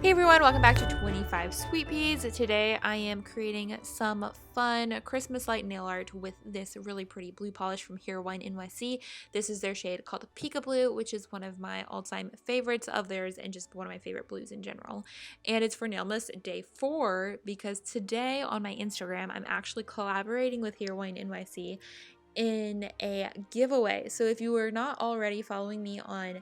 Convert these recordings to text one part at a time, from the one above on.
Hey everyone, welcome back to 25 Sweet Peas. Today I am creating some fun Christmas light nail art with this really pretty blue polish from Heroine NYC. This is their shade called Pika Blue, which is one of my all-time favorites of theirs and just one of my favorite blues in general. And it's for Nailmas Day 4 because today on my Instagram I'm actually collaborating with Heroine NYC in a giveaway. So if you are not already following me on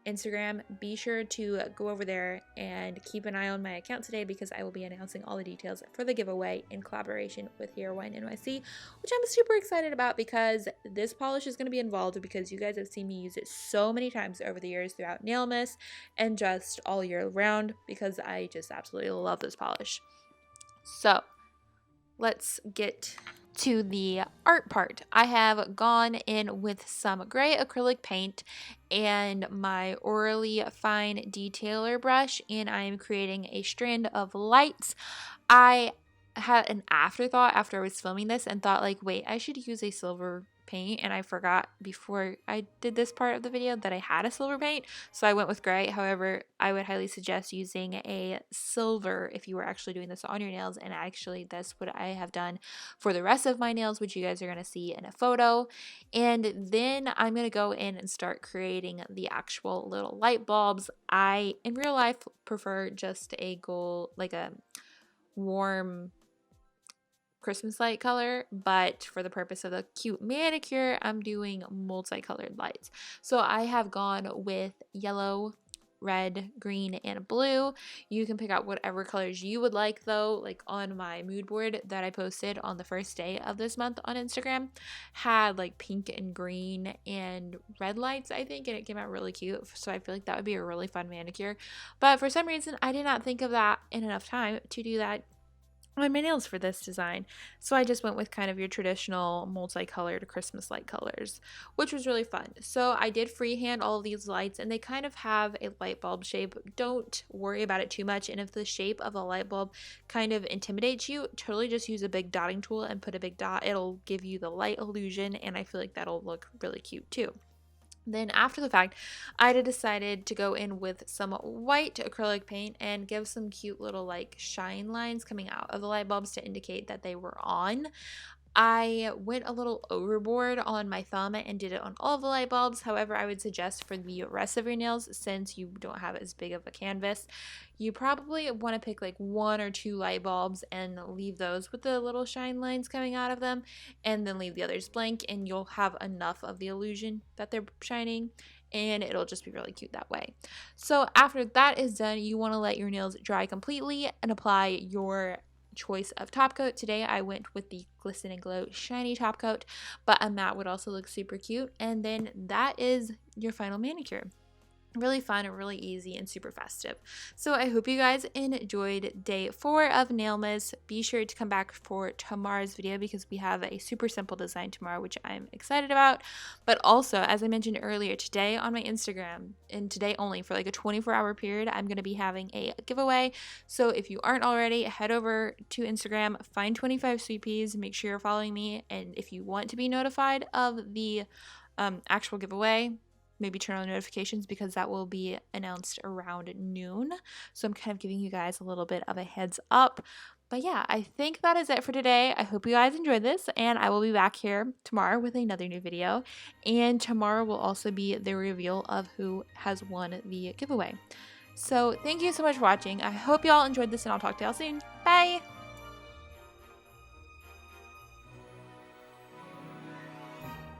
Instagram, be sure to go over there and keep an eye on my account today because I will be announcing all the details for the giveaway in collaboration with Heroine NYC, which I'm super excited about because this polish is going to be involved because you guys have seen me use it so many times over the years throughout Nailmas and just all year round because I just absolutely love this polish. So let's get to the art part. I have gone in with some gray acrylic paint and my Orly fine detailer brush, and I am creating a strand of lights. I had an afterthought after I was filming this and thought like, wait, I should use a silver paint, and I forgot before I did this part of the video that I had a silver paint, so I went with gray. However, I would highly suggest using a silver if you were actually doing this on your nails, and actually that's what I have done for the rest of my nails, which you guys are going to see in a photo. And then I'm going to go in and start creating the actual little light bulbs. I in real life prefer just a gold, like a warm Christmas light color, but for the purpose of the cute manicure, I'm doing multicolored lights. So I have gone with yellow, red, green, and blue. You can pick out whatever colors you would like though. Like on my mood board that I posted on the first day of this month on Instagram had like pink and green and red lights, I think, and it came out really cute. So I feel like that would be a really fun manicure. But for some reason, I did not think of that in enough time to do that on my nails for this design. So I just went with kind of your traditional multicolored Christmas light colors, which was really fun. So I did freehand all of these lights, and they kind of have a light bulb shape. Don't worry about it too much, and if the shape of a light bulb kind of intimidates you, totally just use a big dotting tool and put a big dot. It'll give you the light illusion, and I feel like that'll look really cute too. Then after the fact, I decided to go in with some white acrylic paint and give some cute little like shine lines coming out of the light bulbs to indicate that they were on. I went a little overboard on my thumb and did it on all of the light bulbs. However, I would suggest for the rest of your nails, since you don't have as big of a canvas, you probably want to pick like one or two light bulbs and leave those with the little shine lines coming out of them, and then leave the others blank, and you'll have enough of the illusion that they're shining, and it'll just be really cute that way. So after that is done, you want to let your nails dry completely and apply your choice of top coat. Today I went with the Glisten and Glow shiny top coat, but a matte would also look super cute. And then that is your final manicure. Really fun, really easy, and super festive. So I hope you guys enjoyed day 4 of Nailmas. Be sure to come back for tomorrow's video because we have a super simple design tomorrow, which I'm excited about. But also, as I mentioned earlier, today on my Instagram, and today only for like a 24-hour period, I'm going to be having a giveaway. So if you aren't already, head over to Instagram, find 25 Sweet Peas, make sure you're following me, and if you want to be notified of the actual giveaway, maybe turn on notifications because that will be announced around noon. So I'm kind of giving you guys a little bit of a heads up. But yeah, I think that is it for today. I hope you guys enjoyed this, and I will be back here tomorrow with another new video. And tomorrow will also be the reveal of who has won the giveaway. So thank you so much for watching. I hope y'all enjoyed this, and I'll talk to y'all soon. Bye!